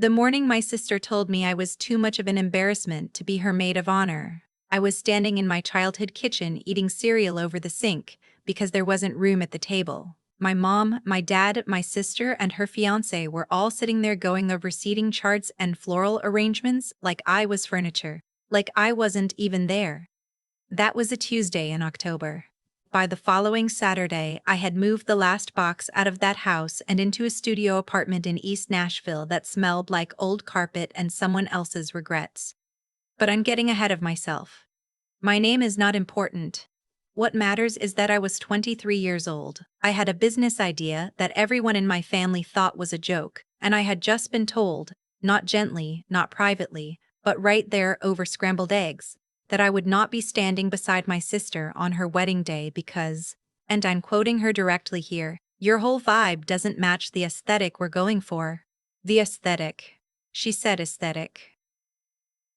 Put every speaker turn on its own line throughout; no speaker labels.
The morning my sister told me I was too much of an embarrassment to be her maid of honor, I was standing in my childhood kitchen eating cereal over the sink because there wasn't room at the table. My mom, my dad, my sister, and her fiancé were all sitting there going over seating charts and floral arrangements like I was furniture, like I wasn't even there. That was a Tuesday in October. By the following Saturday, I had moved the last box out of that house and into a studio apartment in East Nashville that smelled like old carpet and someone else's regrets. But I'm getting ahead of myself. My name is not important. What matters is that I was 23 years old. I had a business idea that everyone in my family thought was a joke, and I had just been told, not gently, not privately, but right there over scrambled eggs, that I would not be standing beside my sister on her wedding day because, and I'm quoting her directly here, your whole vibe doesn't match the aesthetic we're going for. The aesthetic. She said aesthetic.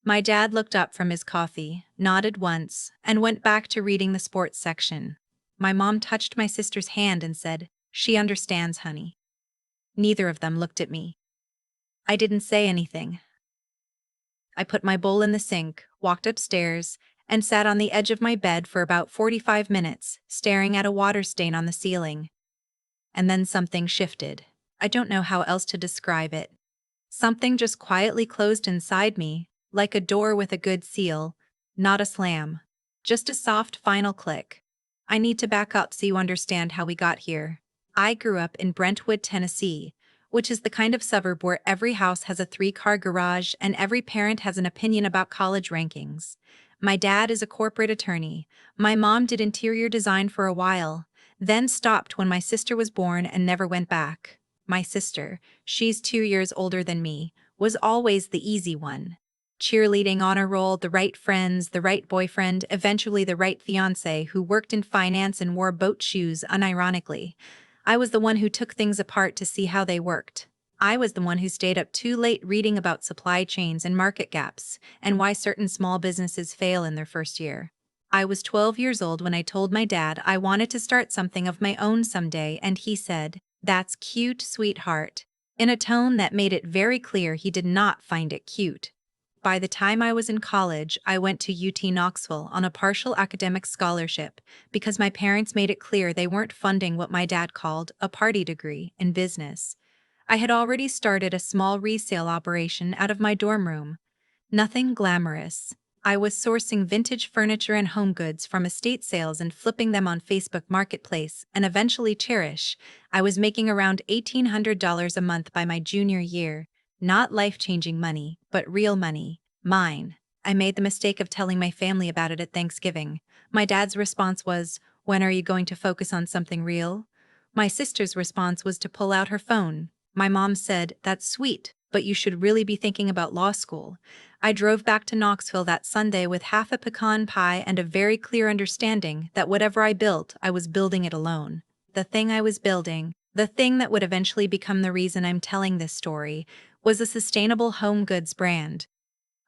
My dad looked up from his coffee, nodded once, and went back to reading the sports section. My mom touched my sister's hand and said, "She understands, honey." Neither of them looked at me. I didn't say anything. I put my bowl in the sink, walked upstairs, and sat on the edge of my bed for about 45 minutes, staring at a water stain on the ceiling. And then something shifted. I don't know how else to describe it. Something just quietly closed inside me, like a door with a good seal, not a slam. Just a soft final click. I need to back up so you understand how we got here. I grew up in Brentwood, Tennessee, which is the kind of suburb where every house has a 3-car garage and every parent has an opinion about college rankings. My dad is a corporate attorney. My mom did interior design for a while, then stopped when my sister was born and never went back. My sister, she's 2 years older than me, was always the easy one. Cheerleading, honor roll, the right friends, the right boyfriend, eventually the right fiancé who worked in finance and wore boat shoes unironically. I was the one who took things apart to see how they worked. I was the one who stayed up too late reading about supply chains and market gaps, and why certain small businesses fail in their first year. I was 12 years old when I told my dad I wanted to start something of my own someday, and he said, "That's cute, sweetheart," in a tone that made it very clear he did not find it cute. By the time I was in college, I went to UT Knoxville on a partial academic scholarship because my parents made it clear they weren't funding what my dad called a party degree in business. I had already started a small resale operation out of my dorm room. Nothing glamorous. I was sourcing vintage furniture and home goods from estate sales and flipping them on Facebook Marketplace and eventually Cherish. I was making around $1,800 a month by my junior year. Not life-changing money, but real money. Mine. I made the mistake of telling my family about it at Thanksgiving. My dad's response was, "When are you going to focus on something real?" My sister's response was to pull out her phone. My mom said, "That's sweet, but you should really be thinking about law school." I drove back to Knoxville that Sunday with half a pecan pie and a very clear understanding that whatever I built, I was building it alone. The thing I was building, the thing that would eventually become the reason I'm telling this story, was a sustainable home goods brand.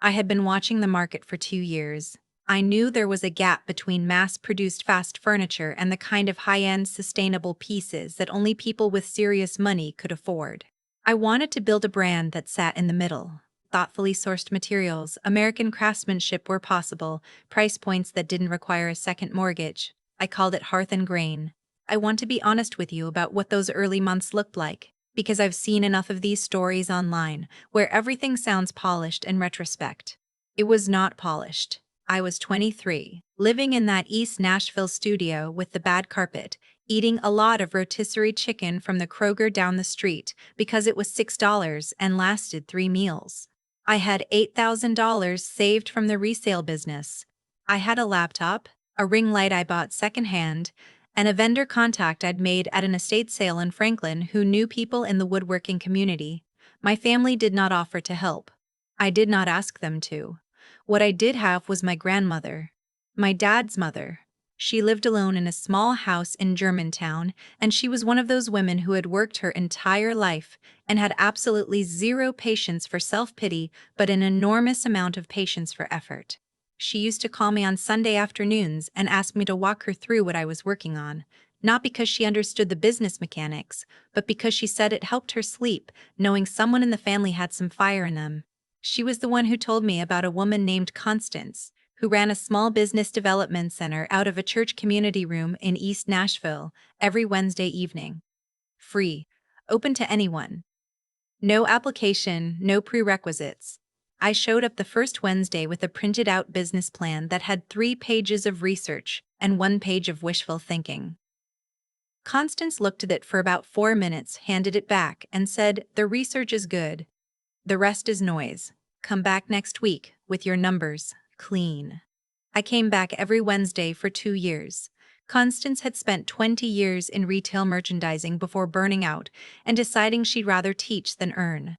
I had been watching the market for 2 years. I knew there was a gap between mass-produced fast furniture and the kind of high-end sustainable pieces that only people with serious money could afford. I wanted to build a brand that sat in the middle. Thoughtfully sourced materials, American craftsmanship where possible, price points that didn't require a second mortgage. I called it Hearth and Grain. I want to be honest with you about what those early months looked like, because I've seen enough of these stories online, where everything sounds polished in retrospect. It was not polished. I was 23, living in that East Nashville studio with the bad carpet, eating a lot of rotisserie chicken from the Kroger down the street because it was $6 and lasted 3 meals. I had $8,000 saved from the resale business. I had a laptop, a ring light I bought secondhand, and a vendor contact I'd made at an estate sale in Franklin who knew people in the woodworking community. My family did not offer to help. I did not ask them to. What I did have was my grandmother. My dad's mother. She lived alone in a small house in Germantown, and she was one of those women who had worked her entire life and had absolutely zero patience for self-pity but an enormous amount of patience for effort. She used to call me on Sunday afternoons and ask me to walk her through what I was working on. Not because she understood the business mechanics, but because she said it helped her sleep, knowing someone in the family had some fire in them. She was the one who told me about a woman named Constance, who ran a small business development center out of a church community room in East Nashville every Wednesday evening. Free. Open to anyone. No application, no prerequisites. I showed up the first Wednesday with a printed out business plan that had 3 pages of research and 1 page of wishful thinking. Constance looked at it for about 4 minutes, handed it back, and said, "The research is good. The rest is noise. Come back next week with your numbers clean." I came back every Wednesday for 2 years. Constance had spent 20 years in retail merchandising before burning out and deciding she'd rather teach than earn.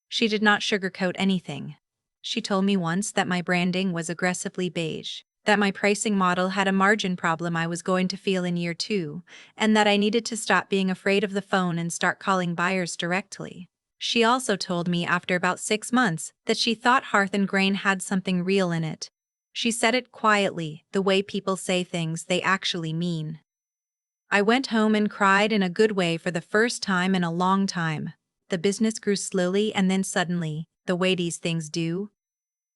She did not sugarcoat anything. She told me once that my branding was aggressively beige, that my pricing model had a margin problem I was going to feel in year 2, and that I needed to stop being afraid of the phone and start calling buyers directly. She also told me after about 6 months that she thought Hearth and Grain had something real in it. She said it quietly, the way people say things they actually mean. I went home and cried in a good way for the first time in a long time. The business grew slowly and then suddenly, the way these things do.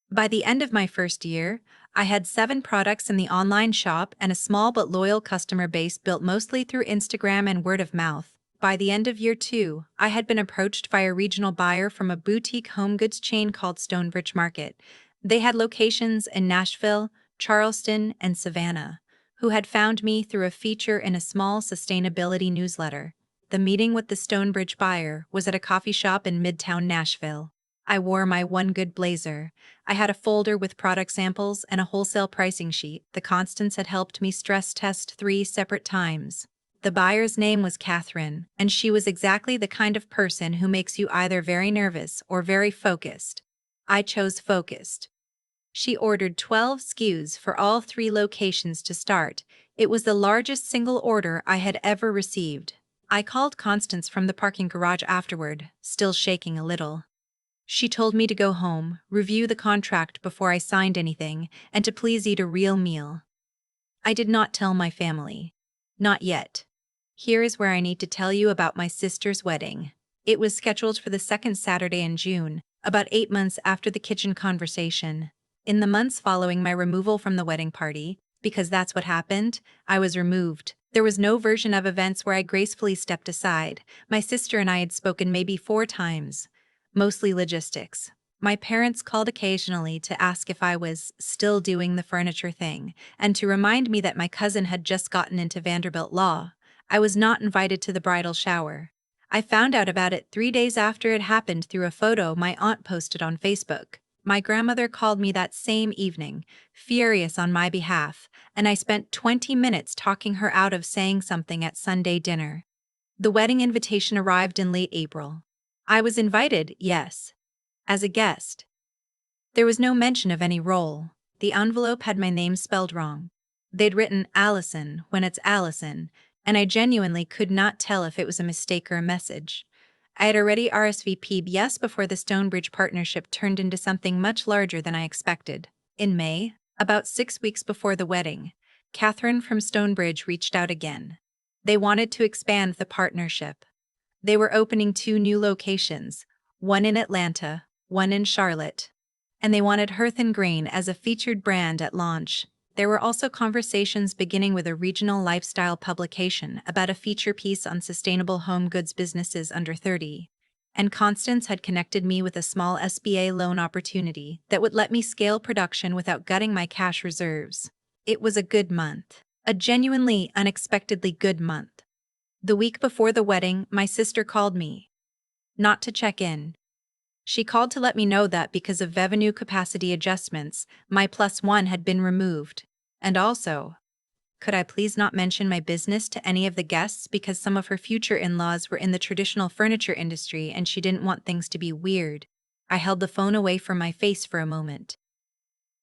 By the end of my first year, I had 7 products in the online shop and a small but loyal customer base built mostly through Instagram and word of mouth. By the end of year 2, I had been approached by a regional buyer from a boutique home goods chain called Stonebridge Market. They had locations in Nashville, Charleston, and Savannah, who had found me through a feature in a small sustainability newsletter. The meeting with the Stonebridge buyer was at a coffee shop in Midtown Nashville. I wore my one good blazer. I had a folder with product samples and a wholesale pricing sheet. The Constance had helped me stress test 3 separate times. The buyer's name was Catherine, and she was exactly the kind of person who makes you either very nervous or very focused. I chose focused. She ordered 12 SKUs for all 3 locations to start. It was the largest single order I had ever received. I called Constance from the parking garage afterward, still shaking a little. She told me to go home, review the contract before I signed anything, and to please eat a real meal. I did not tell my family. Not yet. Here is where I need to tell you about my sister's wedding. It was scheduled for the 2nd Saturday in June, about 8 months after the kitchen conversation. In the months following my removal from the wedding party, because that's what happened, I was removed. There was no version of events where I gracefully stepped aside. My sister and I had spoken maybe 4 times. Mostly logistics. My parents called occasionally to ask if I was still doing the furniture thing, and to remind me that my cousin had just gotten into Vanderbilt Law. I was not invited to the bridal shower. I found out about it 3 days after it happened through a photo my aunt posted on Facebook. My grandmother called me that same evening, furious on my behalf, and I spent 20 minutes talking her out of saying something at Sunday dinner. The wedding invitation arrived in late April. I was invited, yes, as a guest. There was no mention of any role. The envelope had my name spelled wrong. They'd written Allison when it's Allison, and I genuinely could not tell if it was a mistake or a message. I had already RSVP'd yes before the Stonebridge partnership turned into something much larger than I expected. In May, about 6 weeks before the wedding, Catherine from Stonebridge reached out again. They wanted to expand the partnership. They were opening 2 new locations, one in Atlanta, one in Charlotte, and they wanted Hearth and Grain as a featured brand at launch. There were also conversations beginning with a regional lifestyle publication about a feature piece on sustainable home goods businesses under 30. And Constance had connected me with a small SBA loan opportunity that would let me scale production without gutting my cash reserves. It was a good month. A genuinely, unexpectedly good month. The week before the wedding, my sister called me. Not to check in. She called to let me know that because of revenue capacity adjustments, my +1 had been removed. And also, could I please not mention my business to any of the guests because some of her future in-laws were in the traditional furniture industry and she didn't want things to be weird. I held the phone away from my face for a moment.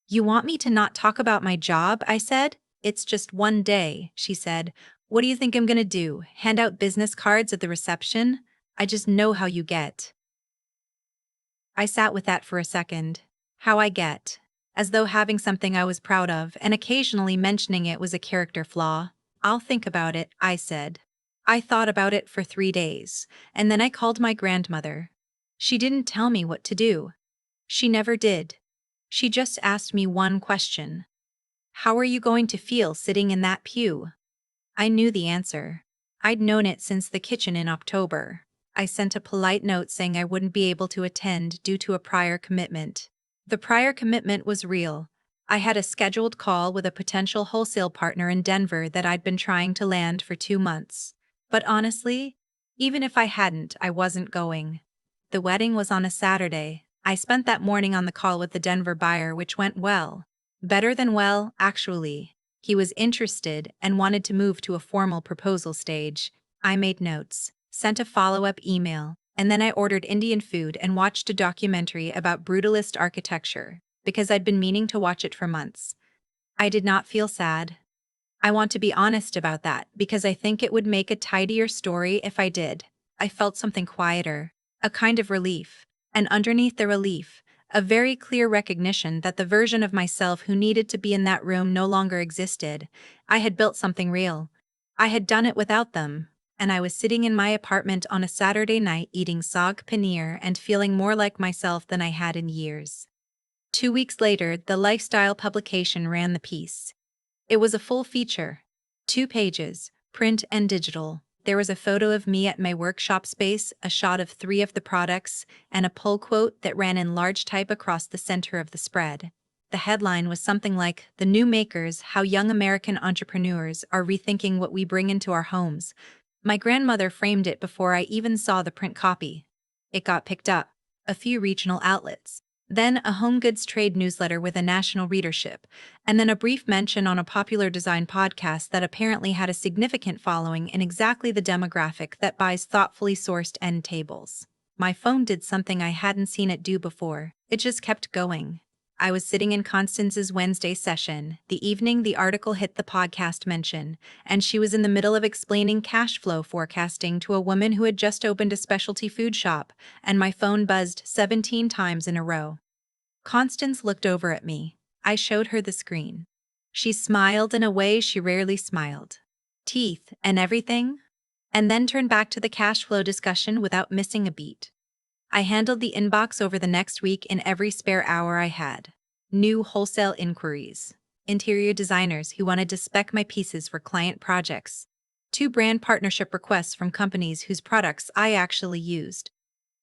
"You want me to not talk about my job?" I said. "It's just 1 day," she said. "What do you think I'm gonna do? Hand out business cards at the reception? I just know how you get." I sat with that for a second. How I get. As though having something I was proud of and occasionally mentioning it was a character flaw. I'll think about it, I said. I thought about it for 3 days, and then I called my grandmother. She didn't tell me what to do. She never did. She just asked me one question. How are you going to feel sitting in that pew? I knew the answer. I'd known it since the kitchen in October. I sent a polite note saying I wouldn't be able to attend due to a prior commitment. The prior commitment was real. I had a scheduled call with a potential wholesale partner in Denver that I'd been trying to land for 2 months. But honestly, even if I hadn't, I wasn't going. The wedding was on a Saturday. I spent that morning on the call with the Denver buyer, which went well. Better than well, actually. He was interested and wanted to move to a formal proposal stage. I made notes, sent a follow-up email, and then I ordered Indian food and watched a documentary about brutalist architecture, because I'd been meaning to watch it for months. I did not feel sad. I want to be honest about that, because I think it would make a tidier story if I did. I felt something quieter, a kind of relief, and underneath the relief, a very clear recognition that the version of myself who needed to be in that room no longer existed. I had built something real. I had done it without them, and I was sitting in my apartment on a Saturday night eating saag paneer and feeling more like myself than I had in years. 2 weeks later, the lifestyle publication ran the piece. It was a full feature. 2 pages, print and digital. There was a photo of me at my workshop space, a shot of 3 of the products, and a pull quote that ran in large type across the center of the spread. The headline was something like, "The New Makers: How Young American Entrepreneurs Are Rethinking What We Bring Into Our Homes." My grandmother framed it before I even saw the print copy. It got picked up. A few regional outlets. Then a home goods trade newsletter with a national readership, and then a brief mention on a popular design podcast that apparently had a significant following in exactly the demographic that buys thoughtfully sourced end tables. My phone did something I hadn't seen it do before. It just kept going. I was sitting in Constance's Wednesday session, the evening the article hit the podcast mention, and she was in the middle of explaining cash flow forecasting to a woman who had just opened a specialty food shop, and my phone buzzed 17 times in a row. Constance looked over at me. I showed her the screen. She smiled in a way she rarely smiled. Teeth and everything? And then turned back to the cash flow discussion without missing a beat. I handled the inbox over the next week in every spare hour I had. New wholesale inquiries. Interior designers who wanted to spec my pieces for client projects. 2 brand partnership requests from companies whose products I actually used.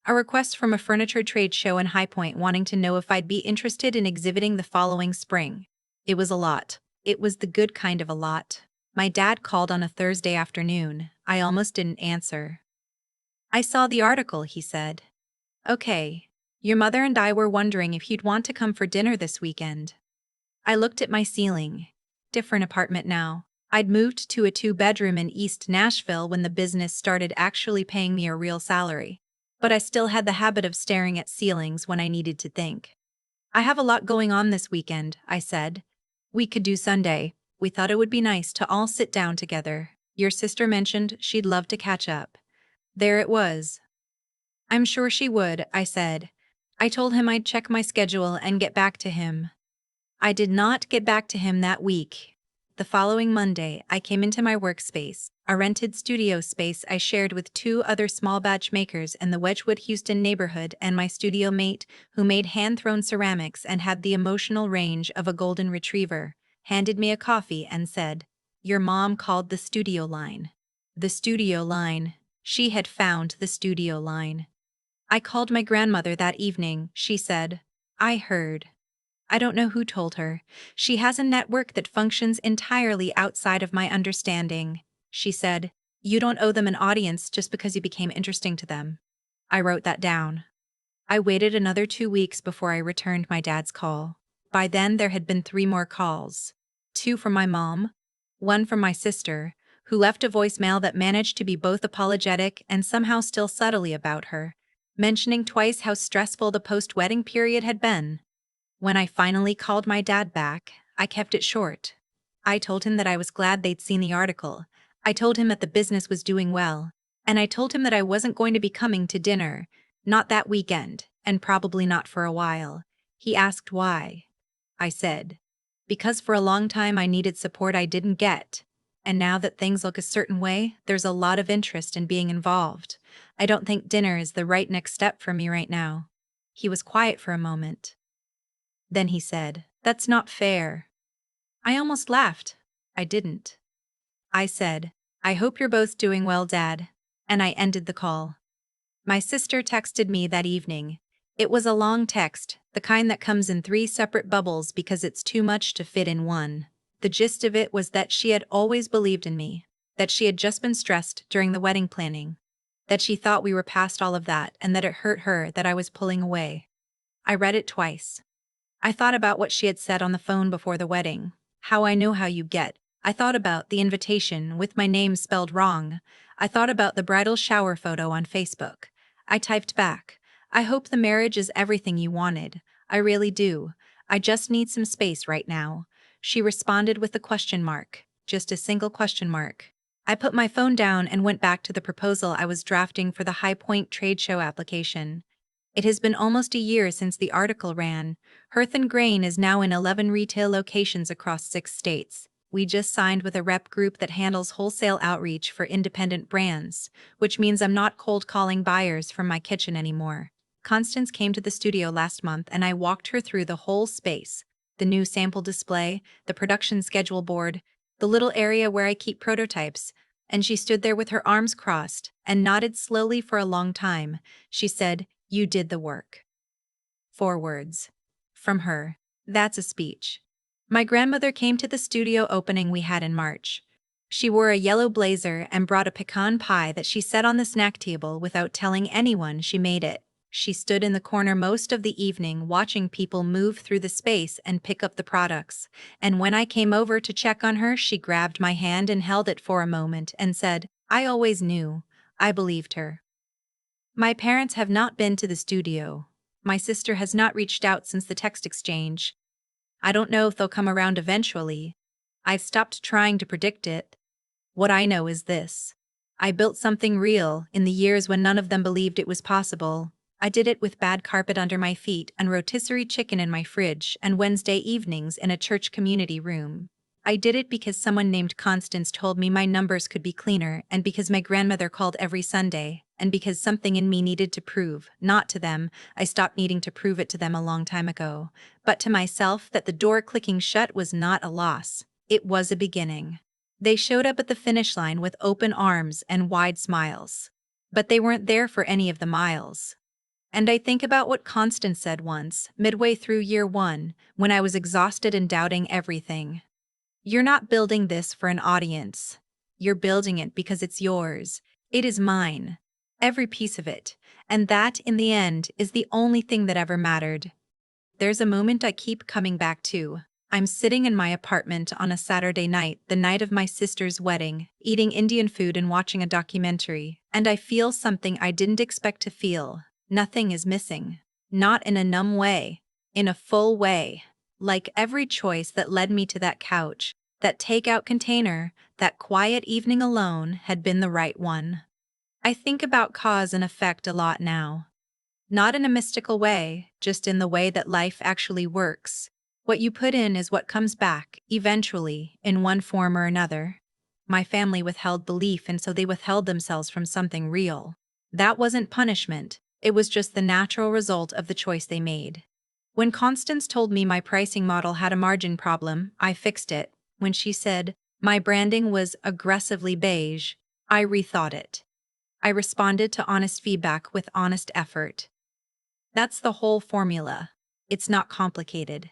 A request from a furniture trade show in High Point wanting to know if I'd be interested in exhibiting the following spring. It was a lot. It was the good kind of a lot. My dad called on a Thursday afternoon. I almost didn't answer. "I saw the article," he said. "Okay. Your mother and I were wondering if you'd want to come for dinner this weekend." I looked at my ceiling. Different apartment now. I'd moved to a 2-bedroom in East Nashville when the business started actually paying me a real salary. But I still had the habit of staring at ceilings when I needed to think. "I have a lot going on this weekend," I said. "We could do Sunday. We thought it would be nice to all sit down together. Your sister mentioned she'd love to catch up." There it was. "I'm sure she would," I said. I told him I'd check my schedule and get back to him. I did not get back to him that week. The following Monday, I came into my workspace, a rented studio space I shared with 2 other small batch makers in the Wedgwood, Houston neighborhood, and my studio mate, who made hand-thrown ceramics and had the emotional range of a golden retriever, handed me a coffee and said, "Your mom called the studio line." The studio line. She had found the studio line. "I called my grandmother that evening," she said. "I heard. I don't know who told her. She has a network that functions entirely outside of my understanding." She said, "You don't owe them an audience just because you became interesting to them." I wrote that down. I waited another 2 weeks before I returned my dad's call. By then there had been 3 more calls. 2 from my mom, 1 from my sister, who left a voicemail that managed to be both apologetic and somehow still subtly about her, mentioning twice how stressful the post-wedding period had been. When I finally called my dad back, I kept it short. I told him that I was glad they'd seen the article. I told him that the business was doing well. And I told him that I wasn't going to be coming to dinner, not that weekend, and probably not for a while. He asked why. I said, "Because for a long time I needed support I didn't get. and now that things look a certain way, there's a lot of interest in being involved. I don't think dinner is the right next step for me right now." He was quiet for a moment. Then he said, "That's not fair." I almost laughed. I didn't. I said, "I hope you're both doing well, Dad." And I ended the call. My sister texted me that evening. It was a long text, the kind that comes in 3 separate bubbles because it's too much to fit in one. The gist of it was that she had always believed in me, that she had just been stressed during the wedding planning, that she thought we were past all of that and that it hurt her that I was pulling away. I read it twice. I thought about what she had said on the phone before the wedding. "How I know how you get." I thought about the invitation with my name spelled wrong. I thought about the bridal shower photo on Facebook. I typed back, "I hope the marriage is everything you wanted. I really do. I just need some space right now." She responded with a question mark, just a single question mark. I put my phone down and went back to the proposal I was drafting for the High Point trade show application. It has been almost a year since the article ran. Hearth and Grain is now in 11 retail locations across 6 states. We just signed with a rep group that handles wholesale outreach for independent brands, which means I'm not cold calling buyers from my kitchen anymore. Constance came to the studio last month and I walked her through the whole space: the new sample display, the production schedule board, the little area where I keep prototypes. And she stood there with her arms crossed and nodded slowly for a long time. She said, "You did the work." 4 words. From her. That's a speech. My grandmother came to the studio opening we had in March. She wore a yellow blazer and brought a pecan pie that she set on the snack table without telling anyone she made it. She stood in the corner most of the evening watching people move through the space and pick up the products, and when I came over to check on her, she grabbed my hand and held it for a moment and said, "I always knew." I believed her. My parents have not been to the studio. My sister has not reached out since the text exchange. I don't know if they'll come around eventually. I've stopped trying to predict it. What I know is this: I built something real in the years when none of them believed it was possible. I did it with bad carpet under my feet and rotisserie chicken in my fridge and Wednesday evenings in a church community room. I did it because someone named Constance told me my numbers could be cleaner, and because my grandmother called every Sunday, and because something in me needed to prove, not to them, I stopped needing to prove it to them a long time ago, but to myself, that the door clicking shut was not a loss. It was a beginning. They showed up at the finish line with open arms and wide smiles. But they weren't there for any of the miles. And I think about what Constance said once, midway through year 1, when I was exhausted and doubting everything. "You're not building this for an audience. You're building it because it's yours. It is mine. Every piece of it. And that, in the end, is the only thing that ever mattered." There's a moment I keep coming back to. I'm sitting in my apartment on a Saturday night, the night of my sister's wedding, eating Indian food and watching a documentary, and I feel something I didn't expect to feel. Nothing is missing. Not in a numb way. In a full way. Like every choice that led me to that couch, that takeout container, that quiet evening alone had been the right one. I think about cause and effect a lot now. Not in a mystical way, just in the way that life actually works. What you put in is what comes back, eventually, in one form or another. My family withheld belief, and so they withheld themselves from something real. That wasn't punishment, it was just the natural result of the choice they made. When Constance told me my pricing model had a margin problem, I fixed it. When she said my branding was aggressively beige, I rethought it. I responded to honest feedback with honest effort. That's the whole formula. It's not complicated.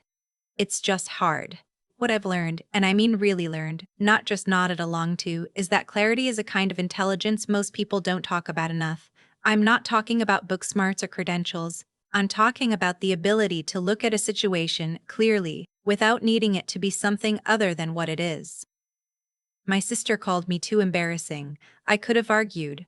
It's just hard. What I've learned, and I mean really learned, not just nodded along to, is that clarity is a kind of intelligence most people don't talk about enough. I'm not talking about book smarts or credentials. I'm talking about the ability to look at a situation clearly, without needing it to be something other than what it is. My sister called me too embarrassing. I could have argued.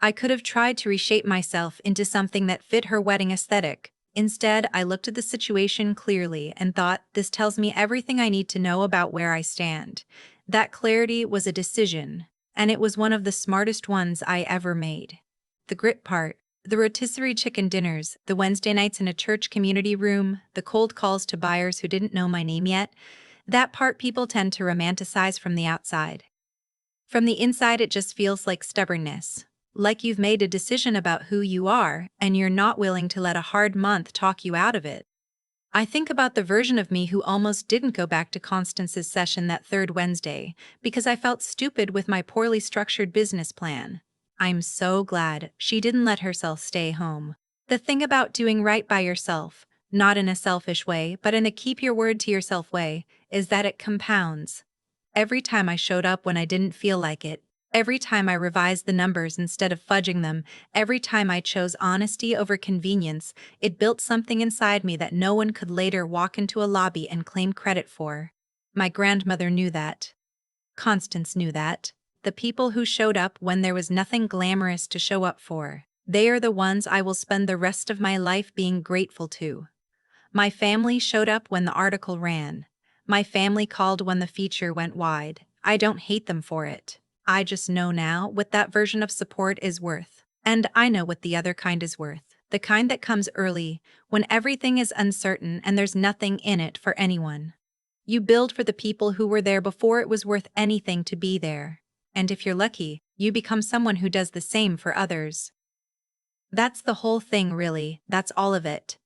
I could have tried to reshape myself into something that fit her wedding aesthetic. Instead, I looked at the situation clearly and thought, this tells me everything I need to know about where I stand. That clarity was a decision, and it was one of the smartest ones I ever made. The grit part, the rotisserie chicken dinners, the Wednesday nights in a church community room, the cold calls to buyers who didn't know my name yet, that part people tend to romanticize from the outside. From the inside, it just feels like stubbornness. Like you've made a decision about who you are, and you're not willing to let a hard month talk you out of it. I think about the version of me who almost didn't go back to Constance's session that third Wednesday because I felt stupid with my poorly structured business plan. I'm so glad she didn't let herself stay home. The thing about doing right by yourself, not in a selfish way but in a keep your word to yourself way, is that it compounds. Every time I showed up when I didn't feel like it, every time I revised the numbers instead of fudging them, every time I chose honesty over convenience, it built something inside me that no one could later walk into a lobby and claim credit for. My grandmother knew that. Constance knew that. The people who showed up when there was nothing glamorous to show up for, they are the ones I will spend the rest of my life being grateful to. My family showed up when the article ran. My family called when the feature went wide. I don't hate them for it. I just know now what that version of support is worth. And I know what the other kind is worth. The kind that comes early, when everything is uncertain and there's nothing in it for anyone. You build for the people who were there before it was worth anything to be there. And if you're lucky, you become someone who does the same for others. That's the whole thing, really. That's all of it.